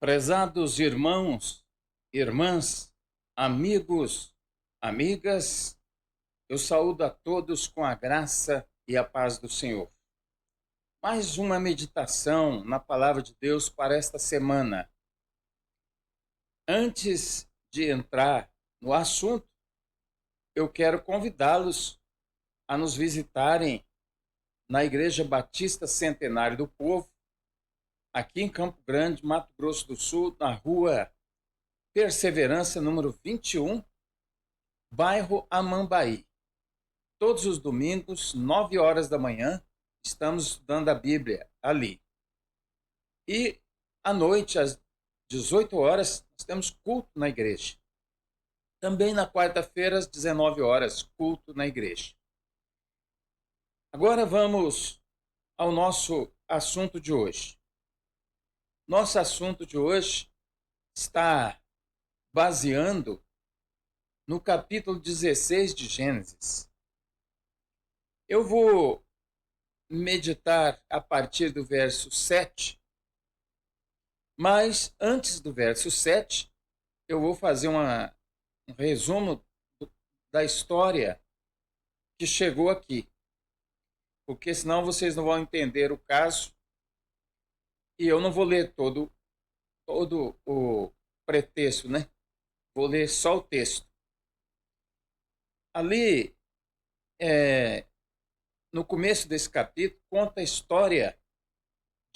Prezados irmãos, irmãs, amigos, amigas, eu saúdo a todos com a graça e a paz do Senhor. Mais uma meditação na palavra de Deus para esta semana. Antes de entrar no assunto, eu quero convidá-los a nos visitarem na Igreja Batista Centenário do Povo, aqui em Campo Grande, Mato Grosso do Sul, na rua Perseverança, número 21, bairro Amambaí. Todos os domingos, 9 horas da manhã, estamos estudando a Bíblia ali. E à noite, às 18 horas, nós temos culto na igreja. Também na quarta-feira, às 19 horas, culto na igreja. Agora vamos ao nosso assunto de hoje. Nosso assunto de hoje está baseando no capítulo 16 de Gênesis. Eu vou meditar a partir do verso 7, mas antes do verso 7, eu vou fazer um resumo da história que chegou aqui, porque senão vocês não vão entender o caso e eu não vou ler todo o pretexto, né? Vou ler só o texto. Ali, no começo desse capítulo, conta a história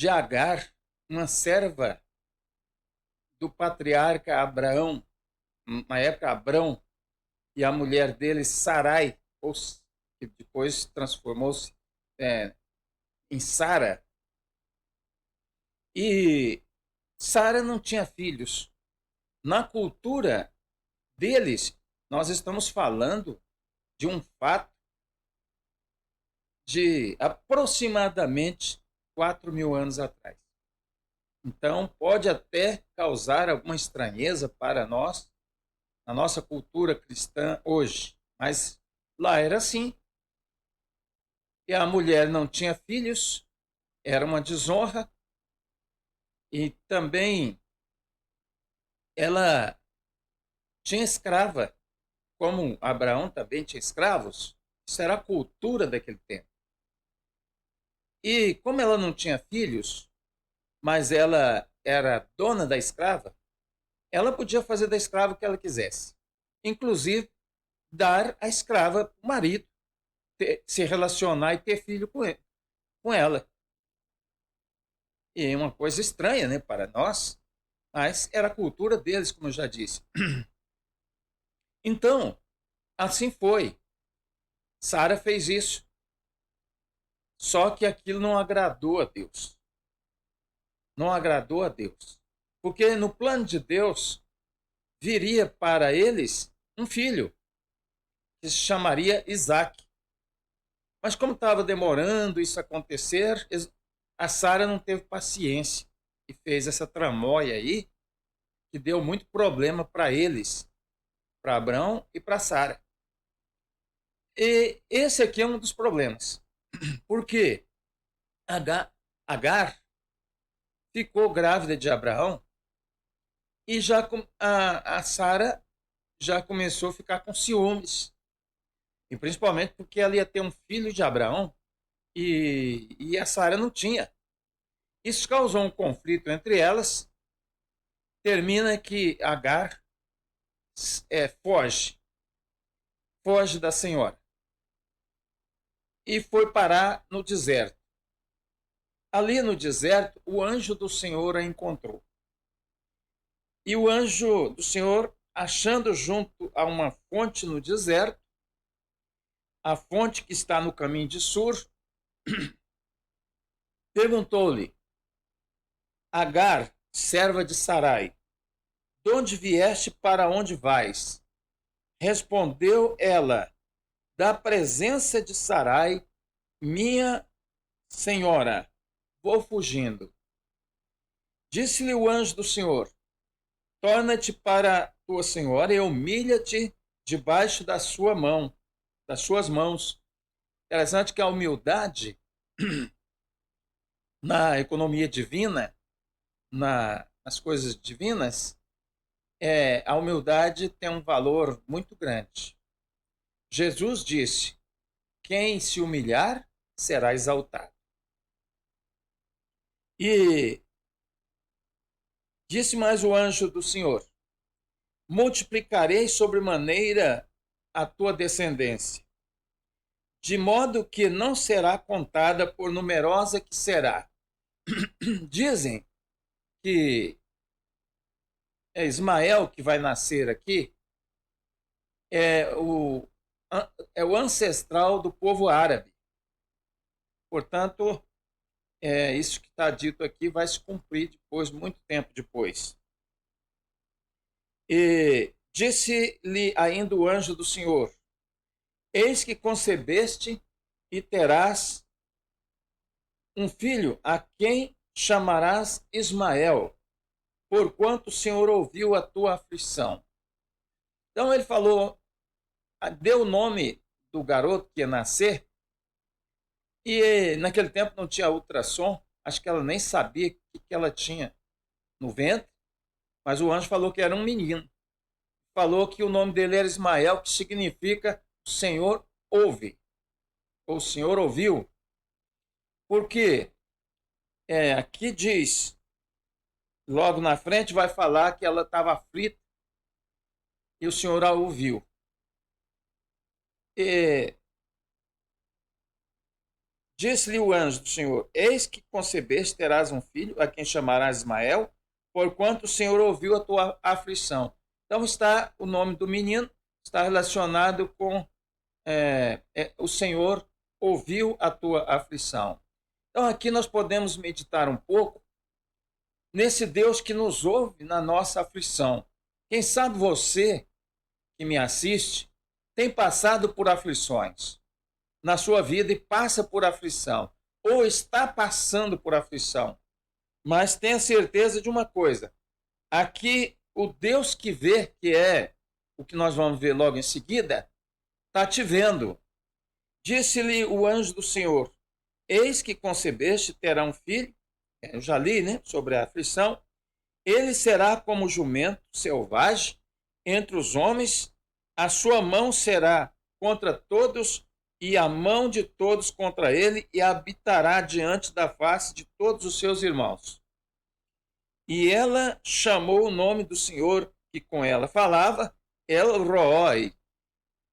de Agar, uma serva do patriarca Abraão, na época Abrão, e a mulher dele, Sarai, que depois transformou-se em Sara. E Sara não tinha filhos. Na cultura deles, nós estamos falando de um fato de aproximadamente 4.000 anos atrás. Então, pode até causar alguma estranheza para nós, na nossa cultura cristã hoje. Mas lá era assim. E a mulher não tinha filhos, era uma desonra. E também ela tinha escrava, como Abraão também tinha escravos. Isso era a cultura daquele tempo. E como ela não tinha filhos, mas ela era dona da escrava, ela podia fazer da escrava o que ela quisesse. Inclusive, dar a escrava para o marido, se relacionar e ter filho com ela. E é uma coisa estranha, né, para nós, mas era a cultura deles, como eu já disse. Então, assim foi. Sara fez isso. Só que aquilo não agradou a Deus. Não agradou a Deus. Porque no plano de Deus, viria para eles um filho, que se chamaria Isaac. Mas como estava demorando isso acontecer, a Sara não teve paciência e fez essa tramóia aí, que deu muito problema para eles, para Abraão e para Sara. E esse aqui é um dos problemas, porque Agar ficou grávida de Abraão e já a Sara já começou a ficar com ciúmes, e principalmente porque ela ia ter um filho de Abraão e a Sara não tinha. Isso causou um conflito entre elas. Termina que Agar foge da senhora e foi parar no deserto. Ali no deserto, o anjo do Senhor a encontrou. E o anjo do Senhor, achando junto a uma fonte no deserto, a fonte que está no caminho de Sur, perguntou-lhe: Agar, serva de Sarai, de onde vieste, para onde vais? Respondeu ela: da presença de Sarai, minha senhora, vou fugindo. Disse-lhe o anjo do Senhor: torna-te para tua senhora e humilha-te debaixo da sua mão, das suas mãos. Interessante que a humildade na economia divina, na nas coisas divinas, a humildade tem um valor muito grande. Jesus disse: quem se humilhar será exaltado. E disse mais o anjo do Senhor: multiplicarei sobremaneira a tua descendência, de modo que não será contada, por numerosa que será. Dizem que Ismael, que vai nascer aqui, é o ancestral do povo árabe. Portanto, isso que está dito aqui vai se cumprir depois, muito tempo depois. E disse-lhe ainda o anjo do Senhor: eis que concebeste e terás um filho, a quem chamarás Ismael, porquanto o Senhor ouviu a tua aflição. Então ele falou, deu o nome do garoto que ia nascer, e naquele tempo não tinha ultrassom, acho que ela nem sabia o que ela tinha no ventre, mas o anjo falou que era um menino. Falou que o nome dele era Ismael, que significa o Senhor ouve, ou o Senhor ouviu. Porque aqui diz, logo na frente vai falar que ela estava aflita e o Senhor a ouviu. Disse-lhe o anjo do Senhor: eis que concebeste, terás um filho, a quem chamarás Ismael, porquanto o Senhor ouviu a tua aflição. Então está o nome do menino, está relacionado com o Senhor ouviu a tua aflição. Então aqui nós podemos meditar um pouco nesse Deus que nos ouve na nossa aflição. Quem sabe você que me assiste tem passado por aflições na sua vida e passa por aflição, ou está passando por aflição. Mas tenha certeza de uma coisa: aqui o Deus que vê, que é o que nós vamos ver logo em seguida, está te vendo. Disse-lhe o anjo do Senhor: eis que concebeste, terá um filho. Eu já li, sobre a aflição. Ele será como jumento selvagem entre os homens, a sua mão será contra todos e a mão de todos contra ele, e habitará diante da face de todos os seus irmãos. E ela chamou o nome do Senhor que com ela falava, El Roi,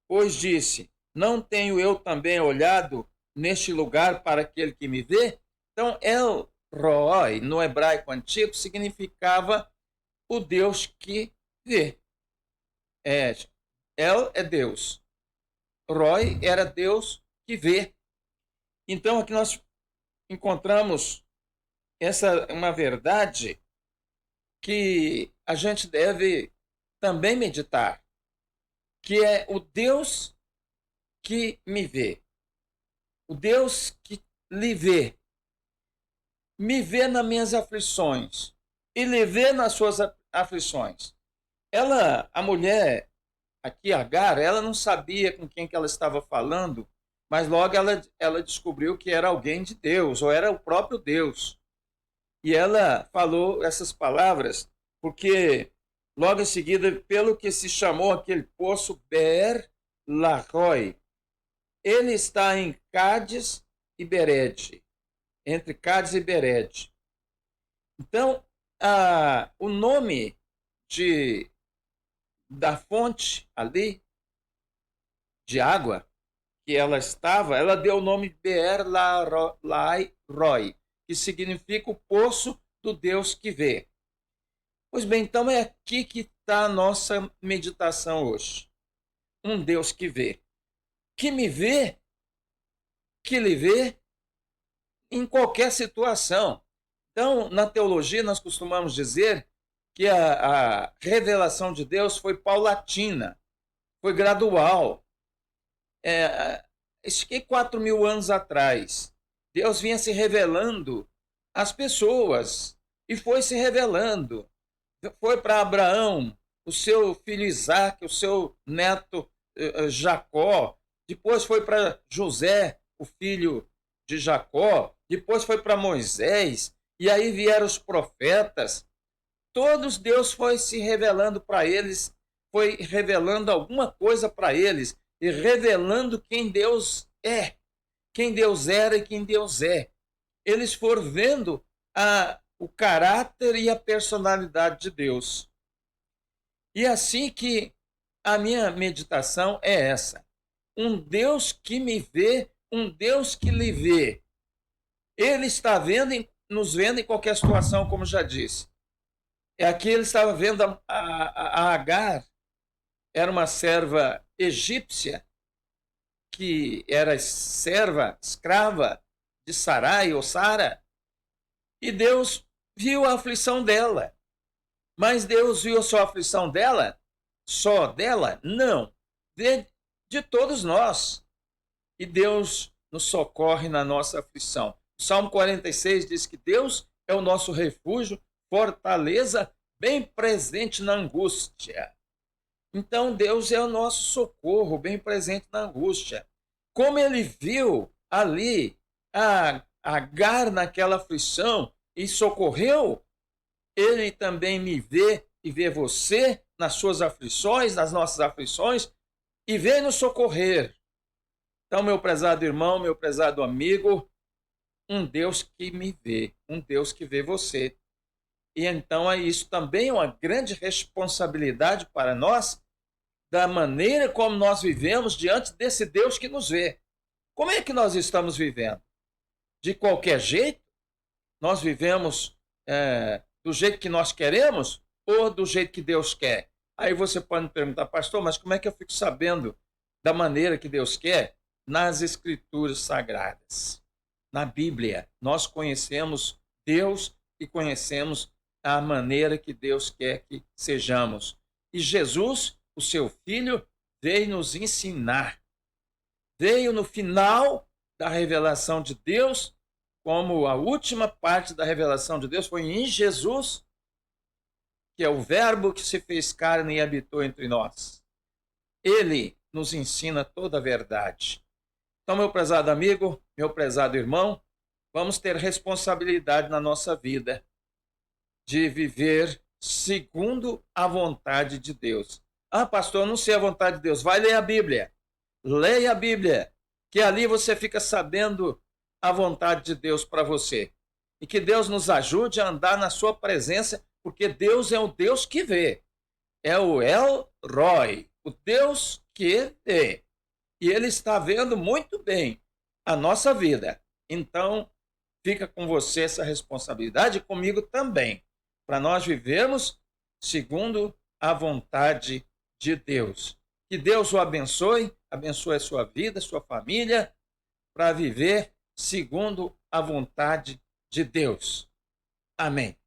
pois disse: não tenho eu também olhado neste lugar para aquele que me vê? Então, El Roi, no hebraico antigo, significava o Deus que vê. El é Deus. Roi era Deus que vê. Então, aqui nós encontramos uma verdade que a gente deve também meditar, que é o Deus que me vê, o Deus que lhe vê, me vê nas minhas aflições e lhe vê nas suas aflições. A mulher aqui, Agar, ela não sabia com quem que ela estava falando, mas logo ela descobriu que era alguém de Deus, ou era o próprio Deus. E ela falou essas palavras porque logo em seguida, pelo que se chamou aquele poço Beer Lahai, ele está em Cádiz e Bered, entre Cádiz e Bered. Então, o nome da fonte ali, de água, que ela estava, ela deu o nome Beer Lahai Roi, que significa o poço do Deus que vê. Pois bem, então é aqui que está a nossa meditação hoje. Um Deus que vê. Que me vê, que lhe vê em qualquer situação. Então, na teologia, nós costumamos dizer que a revelação de Deus foi paulatina, foi gradual. Isso que 4.000 anos atrás, Deus vinha se revelando às pessoas e foi se revelando. Foi para Abraão, o seu filho Isaac, o seu neto Jacó. Depois foi para José, o filho de Jacó. Depois foi para Moisés. E aí vieram os profetas. todos Deus foi se revelando para eles, foi revelando alguma coisa para eles e revelando quem Deus é, quem Deus era e quem Deus é. Eles foram vendo o caráter e a personalidade de Deus. E assim que a minha meditação é essa. Um Deus que me vê, um Deus que lhe vê. Ele está vendo, nos vendo em qualquer situação, como já disse. Aqui ele estava vendo a Agar, era uma serva egípcia, que era serva, escrava de Sarai ou Sara, e Deus viu a aflição dela. Mas Deus viu só a aflição dela? Só dela? Não. De todos nós. E Deus nos socorre na nossa aflição. O Salmo 46 diz que Deus é o nosso refúgio, fortaleza, bem presente na angústia. Então Deus é o nosso socorro, bem presente na angústia. Como ele viu ali a Agar naquela aflição e socorreu, ele também me vê e vê você nas suas aflições, nas nossas aflições, e vem nos socorrer. Então, meu prezado irmão, meu prezado amigo, um Deus que me vê, um Deus que vê você. E então isso também é uma grande responsabilidade para nós, da maneira como nós vivemos diante desse Deus que nos vê. Como é que nós estamos vivendo? De qualquer jeito? Nós vivemos do jeito que nós queremos ou do jeito que Deus quer? Aí você pode me perguntar, pastor, mas como é que eu fico sabendo da maneira que Deus quer? Nas Escrituras Sagradas, na Bíblia. Nós conhecemos Deus e conhecemos a maneira que Deus quer que sejamos. E Jesus, o seu Filho, veio nos ensinar. Veio no final da revelação de Deus, como a última parte da revelação de Deus foi em Jesus, que é o Verbo que se fez carne e habitou entre nós. Ele nos ensina toda a verdade. Então, meu prezado amigo, meu prezado irmão, vamos ter responsabilidade na nossa vida de viver segundo a vontade de Deus. Ah, pastor, eu não sei a vontade de Deus. Vai ler a Bíblia. Leia a Bíblia, que ali você fica sabendo a vontade de Deus para você. E que Deus nos ajude a andar na sua presença, porque Deus é o Deus que vê. É o El Roi, o Deus que vê. E Ele está vendo muito bem a nossa vida. Então, fica com você essa responsabilidade e comigo também, para nós vivermos segundo a vontade de Deus. Que Deus o abençoe, abençoe a sua vida, a sua família, para viver segundo a vontade de Deus. Amém.